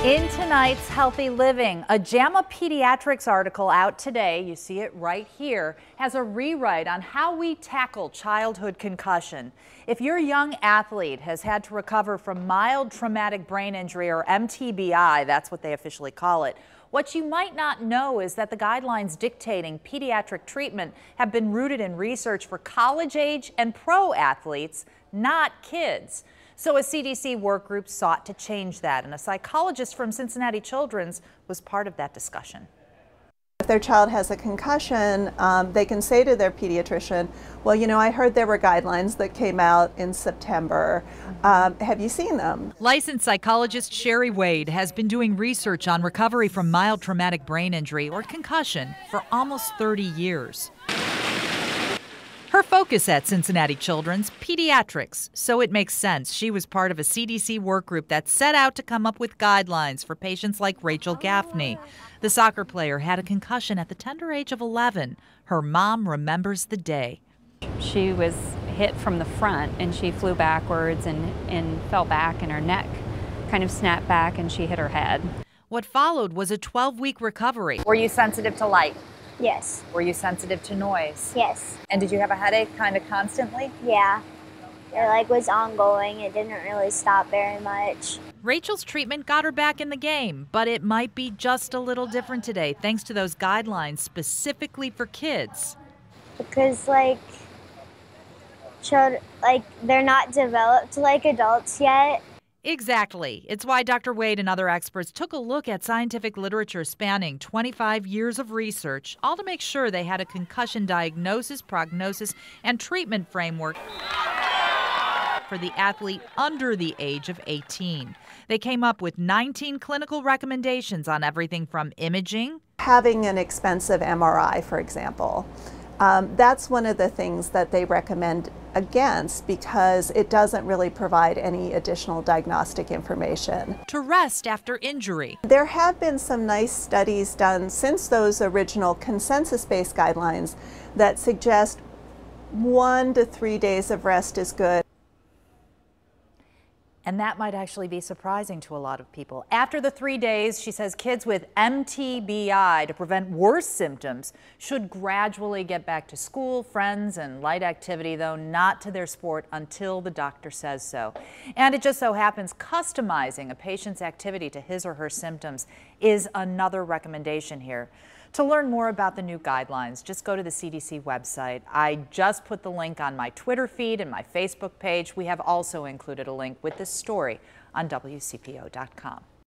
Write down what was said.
In tonight's Healthy Living, a JAMA Pediatrics article out today, you see it right here, has a rewrite on how we tackle childhood concussion. If your young athlete has had to recover from mild traumatic brain injury, or MTBI, that's what they officially call it, what you might not know is that the guidelines dictating pediatric treatment have been rooted in research for college-age and pro athletes, not kids. So a CDC work group sought to change that, and a psychologist from Cincinnati Children's was part of that discussion. If their child has a concussion, they can say to their pediatrician, well, you know, I heard there were guidelines that came out in September. Have you seen them? Licensed psychologist Sherry Wade has been doing research on recovery from mild traumatic brain injury or concussion for almost 30 years. Her focus at Cincinnati Children's, pediatrics, so it makes sense she was part of a CDC work group that set out to come up with guidelines for patients like Rachel Gaffney. The soccer player had a concussion at the tender age of 11. Her mom remembers the day. She was hit from the front and she flew backwards and fell back, and her neck kind of snapped back and she hit her head. What followed was a 12-week recovery. Were you sensitive to light? Yes. Were you sensitive to noise? Yes. And did you have a headache kind of constantly? Yeah. It was ongoing. It didn't really stop very much. Rachel's treatment got her back in the game, but it might be just a little different today thanks to those guidelines specifically for kids. Because they're not developed like adults yet. Exactly. It's why Dr. Wade and other experts took a look at scientific literature spanning 25 years of research, all to make sure they had a concussion diagnosis, prognosis, and treatment framework for the athlete under the age of 18. They came up with 19 clinical recommendations on everything from imaging. Having an expensive MRI, for example, that's one of the things that they recommend against because it doesn't really provide any additional diagnostic information. To rest after injury. There have been some nice studies done since those original consensus-based guidelines that suggest 1 to 3 days of rest is good. And that might actually be surprising to a lot of people. After the 3 days, she says kids with MTBI, to prevent worse symptoms, should gradually get back to school, friends, and light activity, though not to their sport until the doctor says so. And it just so happens customizing a patient's activity to his or her symptoms is another recommendation here. To learn more about the new guidelines, just go to the CDC website. I just put the link on my Twitter feed and my Facebook page. We have also included a link with this story on WCPO.com.